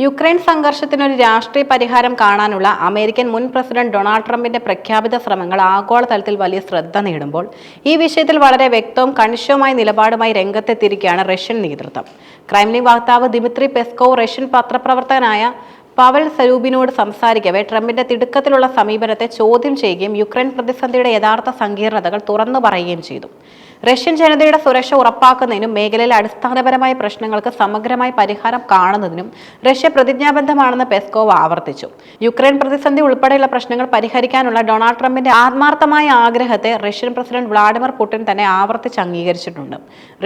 Ukraine സംഘർഷത്തിനൊരു രാഷ്ട്രീയ പരിഹാരം കാണാനുള്ള അമേരിക്കൻ മുൻ പ്രസിഡന്റ് ഡൊണാൾഡ് ട്രംപിന്റെ പ്രഖ്യാപിത ശ്രമങ്ങൾ ആഗോളതലത്തിൽ വലിയ ശ്രദ്ധ നേടുമ്പോൾ ഈ വിഷയത്തിൽ വളരെ വ്യക്തവും കണിശവുമായ നിലപാടുമായി രംഗത്തെത്തിയിരിക്കുകയാണ് റഷ്യൻ നേതൃത്വം. ക്രെംലിൻ വക്താവ് ദിമിത്രി പെസ്കോവ് റഷ്യൻ പത്രപ്രവർത്തകനായ പവൽ സരൂബിനോട് സംസാരിക്കവേ ട്രംപിന്റെ തിടുക്കത്തിലുള്ള സമീപനത്തെ ചോദ്യം ചെയ്യുകയും യുക്രൈൻ പ്രതിസന്ധിയുടെ യഥാർത്ഥ സങ്കീർണതകൾ തുറന്നു പറയുകയും ചെയ്തു. റഷ്യൻ ജനതയുടെ സുരക്ഷ ഉറപ്പാക്കുന്നതിനും മേഖലയിലെ അടിസ്ഥാനപരമായ പ്രശ്നങ്ങൾക്ക് സമഗ്രമായ പരിഹാരം കാണുന്നതിനും റഷ്യ പ്രതിജ്ഞാബദ്ധമാണെന്ന് പെസ്കോവ് ആവർത്തിച്ചു. യുക്രൈൻ പ്രതിസന്ധി ഉൾപ്പെടെയുള്ള പ്രശ്നങ്ങൾ പരിഹരിക്കാനുള്ള ഡൊണാൾഡ് ട്രംപിന്റെ ആത്മാർത്ഥമായ ആഗ്രഹത്തെ റഷ്യൻ പ്രസിഡന്റ് വ്ളാഡിമിർ പുടിൻ തന്നെ ആവർത്തിച്ച് അംഗീകരിച്ചിട്ടുണ്ട്.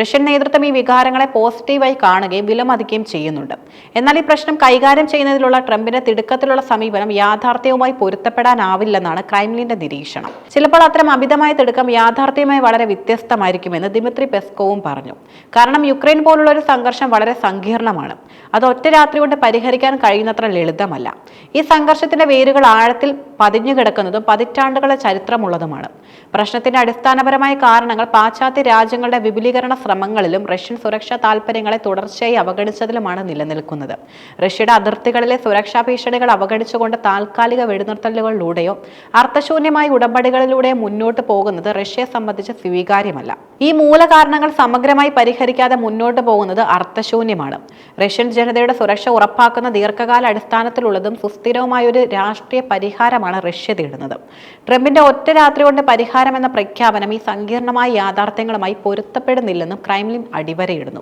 റഷ്യൻ നേതൃത്വം ഈ വികാരങ്ങളെ പോസിറ്റീവായി കാണുകയും വിലമതിക്കുകയും ചെയ്യുന്നുണ്ട്. എന്നാൽ ഈ പ്രശ്നം കൈകാര്യം ചെയ്യുന്നതിലുള്ള ട്രംപിന്റെ തിടുക്കത്തിലുള്ള സമീപനം യാഥാർത്ഥ്യവുമായി പൊരുത്തപ്പെടാനാവില്ലെന്നാണ് ക്രെംലിന്റെ നിരീക്ഷണം. ചിലപ്പോൾ അത്തരം അമിതമായ തിടുക്കം യാഥാർത്ഥ്യവുമായി വളരെ വ്യത്യസ്തമായിരിക്കുമെന്ന് ദിമിത്രി പെസ്കോവും പറഞ്ഞു. കാരണം യുക്രൈൻ പോലുള്ള ഒരു സംഘർഷം വളരെ സങ്കീർണമാണ്. അത് ഒറ്റ രാത്രി കൊണ്ട് പരിഹരിക്കാൻ കഴിയുന്നത്ര ലളിതമല്ല. ഈ സംഘർഷത്തിന്റെ വേരുകൾ ആഴത്തിൽ പതിഞ്ഞു കിടക്കുന്നതും പതിറ്റാണ്ടുകളുടെ ചരിത്രമുള്ളതുമാണ്. പ്രശ്നത്തിന്റെ അടിസ്ഥാനപരമായ കാരണങ്ങൾ പാശ്ചാത്യ രാജ്യങ്ങളുടെ വിപുലീകരണ ശ്രമങ്ങളിലും റഷ്യൻ സുരക്ഷാ താൽപര്യങ്ങളെ തുടർച്ചയായി അവഗണിച്ചതിലുമാണ് നിലനിൽക്കുന്നത്. റഷ്യയുടെ അതിർത്തികളിലെ സുരക്ഷാ ഭീഷണികൾ അവഗണിച്ചുകൊണ്ട് താൽക്കാലിക വെടിനിർത്തലുകളിലൂടെയോ അർത്ഥശൂന്യമായ ഉടമ്പടികളിലൂടെയോ മുന്നോട്ട് പോകുന്നത് റഷ്യയെ സംബന്ധിച്ച് സ്വീകാര്യമല്ല. ഈ മൂലകാരണങ്ങൾ സമഗ്രമായി പരിഹരിക്കാതെ മുന്നോട്ട് പോകുന്നത് അർത്ഥശൂന്യമാണ്. റഷ്യൻ ജനതയുടെ സുരക്ഷ ഉറപ്പാക്കുന്ന ദീർഘകാല അടിസ്ഥാനത്തിലുള്ളതും സുസ്ഥിരവുമായ ഒരു രാഷ്ട്രീയ പരിഹാരമാണ് റഷ്യ തേടുന്നത്. ട്രംപിന്റെ ഒറ്റ രാത്രി കൊണ്ട് പരിഹാരം എന്ന പ്രഖ്യാപനം ഈ സങ്കീർണമായ യാഥാർത്ഥ്യങ്ങളുമായി പൊരുത്തപ്പെടുന്നില്ലെന്നും ക്രെംലിൻ അടിവരയിടുന്നു.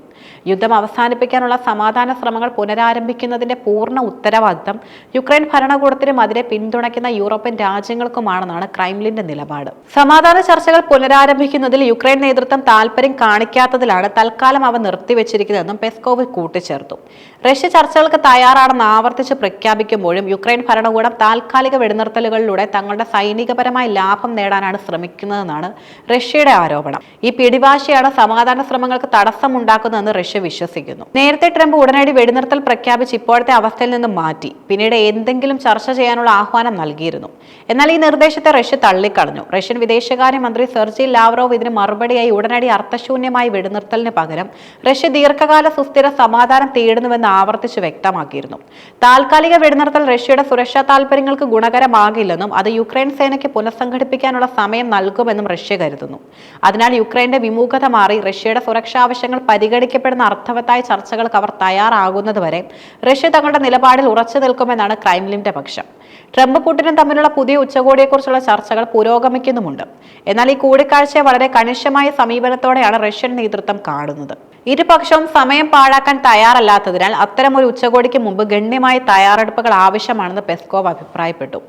യുദ്ധം അവസാനിപ്പിക്കാനുള്ള സമാധാന ശ്രമങ്ങൾ പുനരാരംഭിക്കുന്നതിന്റെ പൂർണ്ണ ഉത്തരവാദിത്തം യുക്രൈൻ ഭരണകൂടത്തിനും അതിനെ പിന്തുണയ്ക്കുന്ന യൂറോപ്യൻ രാജ്യങ്ങൾക്കുമാണെന്നാണ് ക്രെംലിന്റെ നിലപാട്. സമാധാന ചർച്ചകൾ പുനരാരംഭിക്കുന്നതിൽ യുക്രൈൻ നേതൃത്വം താൽപര്യം കാണിക്കാത്തതിലാണ് തൽക്കാലം അവ നിർത്തിവെച്ചിരിക്കുന്നതെന്നും പെസ്കോവ് കൂട്ടിച്ചേർത്തു. റഷ്യ ചർച്ചകൾക്ക് തയ്യാറാണെന്ന് ആവർത്തിച്ച് പ്രഖ്യാപിക്കുമ്പോഴും യുക്രൈൻ ഭരണകൂടം താൽക്കാലിക വെടിനിർത്തലുകളിലൂടെ തങ്ങളുടെ സൈനികപരമായ ലാഭം നേടാനാണ് ശ്രമിക്കുന്നതെന്നാണ് റഷ്യയുടെ ആരോപണം. ഈ പിടിവാശിയാണ് സമാധാന ശ്രമങ്ങൾക്ക് തടസ്സമുണ്ടാക്കുന്നതെന്ന് റഷ്യ വിശ്വസിക്കുന്നു. നേരത്തെ ട്രംപ് ഉടനടി വെടിനിർത്തൽ പ്രഖ്യാപിച്ച് ഇപ്പോഴത്തെ അവസ്ഥയിൽ നിന്നും മാറ്റി പിന്നീട് എന്തെങ്കിലും ചർച്ച ചെയ്യാനുള്ള ആഹ്വാനം നൽകിയിരുന്നു. എന്നാൽ ഈ നിർദ്ദേശത്തെ റഷ്യ തള്ളിക്കളഞ്ഞു. റഷ്യൻ വിദേശകാര്യമന്ത്രി സെർജി ലാവ്റോവ് ഇതിന് മറുപടിയായി ഉടനടി അർത്ഥശൂന്യമായി വെടിനിർത്തലിന് പകരം റഷ്യ ദീർഘകാല സുസ്ഥിര സമാധാനം തേടുന്നുവെന്ന് ആവർത്തിച്ച് വ്യക്തമാക്കിയിരുന്നു. താൽക്കാലിക വെടിനിർത്തൽ റഷ്യയുടെ സുരക്ഷാ താൽപര്യങ്ങൾക്ക് ഗുണകരമാകില്ലെന്നും അത് യുക്രൈൻ സേനയ്ക്ക് പുനഃസംഘടിപ്പിക്കാനുള്ള സമയം നൽകുമെന്നും റഷ്യ കരുതുന്നു. അതിനാൽ യുക്രൈന്റെ വിമുഖത മാറി റഷ്യയുടെ സുരക്ഷാ ആവശ്യങ്ങൾ പരിഗണിക്കപ്പെടുന്ന അർത്ഥവത്തായ ചർച്ചകൾക്ക് അവർ തയ്യാറാകുന്നതുവരെ റഷ്യ തങ്ങളുടെ നിലപാടിൽ ഉറച്ചു നിൽക്കുമെന്നാണ് ക്രെംലിന്റെ പക്ഷം. ട്രംപ് പുടിനും തമ്മിലുള്ള പുതിയ ഉച്ചകോടിയെക്കുറിച്ചുള്ള ചർച്ചകൾ പുരോഗമിക്കുന്നുമുണ്ട്. എന്നാൽ ഈ കൂടിക്കാഴ്ചയെ വളരെ കണിശമായ സമീപനത്തോടെയാണ് റഷ്യൻ നേതൃത്വം കാണുന്നത്. ഇരുപക്ഷവും സമയം പാഴാക്കാൻ തയ്യാറല്ലാത്തതിനാൽ അത്തരമൊരു ഉച്ചകോടിക്ക് മുമ്പ് ഗണ്യമായ തയ്യാറെടുപ്പുകൾ ആവശ്യമാണെന്ന് പെസ്കോവ് അഭിപ്രായപ്പെട്ടു.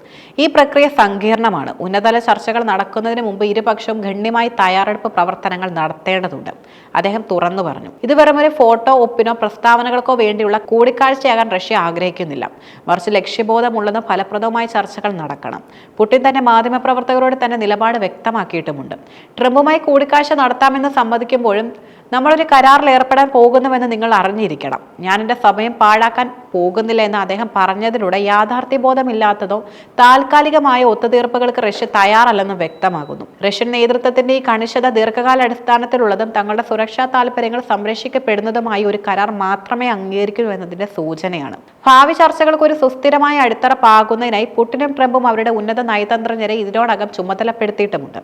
ഈ പ്രക്രിയ സങ്കീർണമാണ്. ഉന്നതതല ചർച്ചകൾ നടക്കുന്നതിന് മുമ്പ് ഇരുപക്ഷവും ഗണ്യമായ തയ്യാറെടുപ്പ് പ്രവർത്തനങ്ങൾ നടത്തേണ്ടതുണ്ട്, അദ്ദേഹം തുറന്നു പറഞ്ഞു. ഇത് വെറുമൊരു ഫോട്ടോ ഒപ്പിനോ പ്രസ്താവനകൾക്കോ വേണ്ടിയുള്ള കൂടിക്കാഴ്ചയാകാൻ റഷ്യ ആഗ്രഹിക്കുന്നില്ല. മറിച്ച് ലക്ഷ്യബോധമുള്ളതും ഫലപ്രദവുമായ ചർച്ചകൾ നടക്കണം. പുടിൻ തന്നെ മാധ്യമപ്രവർത്തകരോട് തന്നെ നിലപാട് വ്യക്തമാക്കിയിട്ടുമുണ്ട്. ട്രംപുമായി കൂടിക്കാഴ്ച നടത്താമെന്ന് സമ്മതിക്കുമ്പോഴും നമ്മളൊരു കരാറിൽ ഏർപ്പെടാൻ പോകുന്നുവെന്ന് നിങ്ങൾ അറിഞ്ഞിരിക്കണം. ഞാൻ എൻ്റെ സമയം പാഴാക്കാൻ പോകുന്നില്ല എന്ന് അദ്ദേഹം പറഞ്ഞതിലൂടെ യാഥാർത്ഥ്യബോധമില്ലാത്തതോ താൽക്കാലികമായ ഒത്തുതീർപ്പുകൾക്ക് റഷ്യ തയ്യാറല്ലെന്നും വ്യക്തമാകുന്നു. റഷ്യൻ നേതൃത്വത്തിന്റെ ഈ കണിശത ദീർഘകാല അടിസ്ഥാനത്തിലുള്ളതും തങ്ങളുടെ സുരക്ഷാ താൽപര്യങ്ങൾ സംരക്ഷിക്കപ്പെടുന്നതുമായി ഒരു കരാർ മാത്രമേ അംഗീകരിക്കൂ എന്നതിന്റെ സൂചനയാണ്. ഭാവി ചർച്ചകൾക്ക് ഒരു സുസ്ഥിരമായ അടിത്തറ പാകുന്നതിനായി പുടിനും ട്രംപും അവരുടെ ഉന്നത നയതന്ത്രജ്ഞരെ ഇതിനോടകം ചുമതലപ്പെടുത്തിയിട്ടുമുണ്ട്.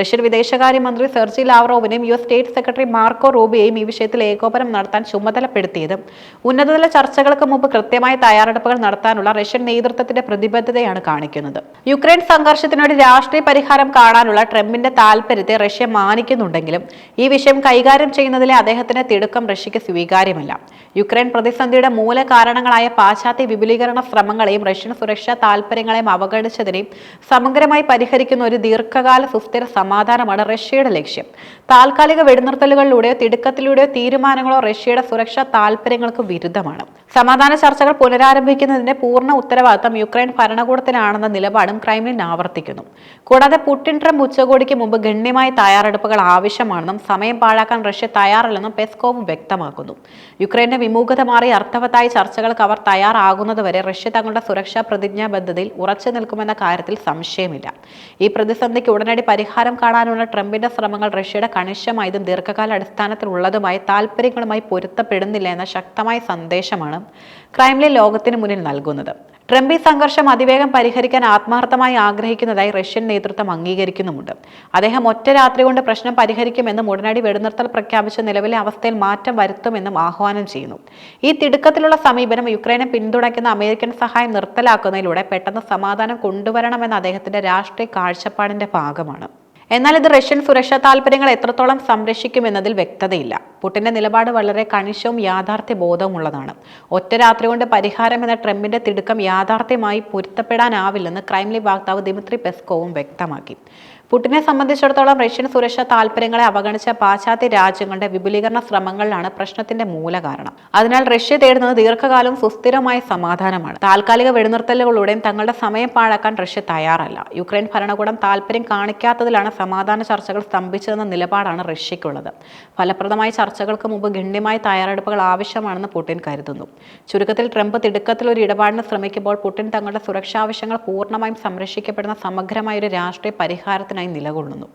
റഷ്യൻ വിദേശകാര്യമന്ത്രി സെർജി ലാവ്റോവിനെയും U S state secretary Marco റൂബിയെയും ഈ വിഷയത്തിൽ ഏകോപനം നടത്താൻ ചുമതലപ്പെടുത്തിയത് ഉന്നതതല ചർച്ചകൾക്ക് മുമ്പ് കൃത്യമായ തയ്യാറെടുപ്പുകൾ നടത്താനുള്ള റഷ്യൻ നേതൃത്വത്തിന്റെ പ്രതിബദ്ധതയാണ് കാണിക്കുന്നത്. യുക്രൈൻ സംഘർഷത്തിനൊരു രാഷ്ട്രീയ പരിഹാരം കാണാനുള്ള ട്രംപിന്റെ താൽപര്യത്തെ റഷ്യ മാനിക്കുന്നുണ്ടെങ്കിലും ഈ വിഷയം കൈകാര്യം ചെയ്യുന്നതിലെ അദ്ദേഹത്തിന്റെ തിടുക്കം റഷ്യക്ക് സ്വീകാര്യമല്ല. യുക്രൈൻ പ്രതിസന്ധിയുടെ മൂലകാരണങ്ങളായ പാശ്ചാത്യ വിപുലീകരണ ശ്രമങ്ങളെയും റഷ്യൻ സുരക്ഷാ താൽപര്യങ്ങളെയും അവഗണിച്ചതിനെയും സമഗ്രമായി പരിഹരിക്കുന്ന ഒരു ദീർഘകാല സുസ്ഥിര സമാധാനമാണ് റഷ്യയുടെ ലക്ഷ്യം. താൽക്കാലിക വെടിനിർത്തലുകളിലൂടെയോ തിടുക്കത്തിലൂടെയോ തീരുമാനങ്ങളോ റഷ്യയുടെ സുരക്ഷാ താൽപര്യങ്ങൾക്ക് വിരുദ്ധമാണ്. സമാധാന ചർച്ചകൾ പുനരാരംഭിക്കുന്നതിന്റെ പൂർണ്ണ ഉത്തരവാദിത്തം യുക്രൈൻ ഭരണകൂടത്തിനാണെന്ന നിലപാടും ക്രെംലിൻ ആവർത്തിക്കുന്നു. കൂടാതെ പുടിൻ ട്രംപ് ഉച്ചകോടിക്ക് മുമ്പ് ഗണ്യമായ തയ്യാറെടുപ്പുകൾ ആവശ്യമാണെന്നും സമയം പാഴാക്കാൻ റഷ്യ തയ്യാറല്ലെന്നും പെസ്കോവും വ്യക്തമാക്കുന്നു. യുക്രൈന്റെ വിമുഖത മാറി അർത്ഥവത്തായ ചർച്ചകൾക്ക് അവർ തയ്യാറാകുന്നതുവരെ റഷ്യ തങ്ങളുടെ സുരക്ഷാ പ്രതിജ്ഞാബദ്ധതയിൽ ഉറച്ചു നിൽക്കുമെന്ന കാര്യത്തിൽ സംശയമില്ല. ഈ പ്രതിസന്ധിക്ക് ഉടനടി പരിഹാരം കാണാനുള്ള ട്രംപിന്റെ ശ്രമങ്ങൾ റഷ്യയുടെ കണിശമായതും ദീർഘകാല അടിസ്ഥാന അടിസ്ഥാനത്തിലുള്ളതുമായ താൽപ്പര്യങ്ങളുമായി പൊരുത്തപ്പെടുന്നില്ല എന്ന ശക്തമായ സന്ദേശമാണ് ക്രെംലിൻ ലോകത്തിന് മുന്നിൽ നൽകുന്നത്. ട്രംപ് ഈ സംഘർഷം അതിവേഗം പരിഹരിക്കാൻ ആത്മാർത്ഥമായി ആഗ്രഹിക്കുന്നതായി റഷ്യൻ നേതൃത്വം അംഗീകരിക്കുന്നുമുണ്ട്. അദ്ദേഹം ഒറ്റ രാത്രി കൊണ്ട് പ്രശ്നം പരിഹരിക്കുമെന്നും ഉടനടി വെടിനിർത്തൽ പ്രഖ്യാപിച്ച നിലവിലെ അവസ്ഥയിൽ മാറ്റം വരുത്തുമെന്നും ആഹ്വാനം ചെയ്യുന്നു. ഈ തിടുക്കത്തിലുള്ള സമീപനം യുക്രൈനെ പിന്തുണയ്ക്കുന്ന അമേരിക്കൻ സഹായം നിർത്തലാക്കുന്നതിലൂടെ പെട്ടെന്ന് സമാധാനം കൊണ്ടുവരണമെന്ന അദ്ദേഹത്തിന്റെ രാഷ്ട്രീയ കാഴ്ചപ്പാടിന്റെ ഭാഗമാണ്. എന്നാൽ ഇത് റഷ്യൻ സുരക്ഷാ താൽപ്പര്യങ്ങൾ എത്രത്തോളം സംരക്ഷിക്കുമെന്നതിൽ വ്യക്തതയില്ല. പുടിന്റെ നിലപാട് വളരെ കണിശവും യാഥാർത്ഥ്യ ബോധവുമുള്ളതാണ്. ഒറ്റ രാത്രി കൊണ്ട് പരിഹാരം എന്ന ട്രംപിന്റെ തിടുക്കം യാഥാർത്ഥ്യമായി പൊരുത്തപ്പെടാനാവില്ലെന്ന് ക്രെംലിൻ വക്താവ് ദിമിത്രി പെസ്കോവും വ്യക്തമാക്കി. പുടിനെ സംബന്ധിച്ചിടത്തോളം റഷ്യൻ സുരക്ഷാ താൽപ്പര്യങ്ങളെ അവഗണിച്ച പാശ്ചാത്യ രാജ്യങ്ങളുടെ വിപുലീകരണ ശ്രമങ്ങളിലാണ് പ്രശ്നത്തിന്റെ മൂലകാരണം. അതിനാൽ റഷ്യ തേടുന്നത് ദീർഘകാലവും സുസ്ഥിരമായ സമാധാനമാണ്. താൽക്കാലിക വെടിനിർത്തലുകളുടെയും തങ്ങളുടെ സമയം പാഴാക്കാൻ റഷ്യ തയ്യാറല്ല. യുക്രൈൻ ഭരണകൂടം താൽപ്പര്യം കാണിക്കാത്തതിലാണ് സമാധാന ചർച്ചകൾ സ്തംഭിച്ചതെന്ന നിലപാടാണ് റഷ്യയ്ക്കുള്ളത്. ഫലപ്രദമായ ചർച്ചകൾക്ക് മുമ്പ് ഗണ്യമായ തയ്യാറെടുപ്പുകൾ ആവശ്യമാണെന്ന് പുടിൻ കരുതുന്നു. ചുരുക്കത്തിൽ ട്രംപ് തിടുക്കത്തിൽ ഒരു ഇടപാടിന് ശ്രമിക്കുമ്പോൾ പുടിൻ തങ്ങളുടെ സുരക്ഷാ ആവശ്യങ്ങൾ പൂർണ്ണമായും സംരക്ഷിക്കപ്പെടുന്ന സമഗ്രമായ ഒരു രാഷ്ട്രീയ പരിഹാരത്തിനായി നിലകൊള്ളുന്നു.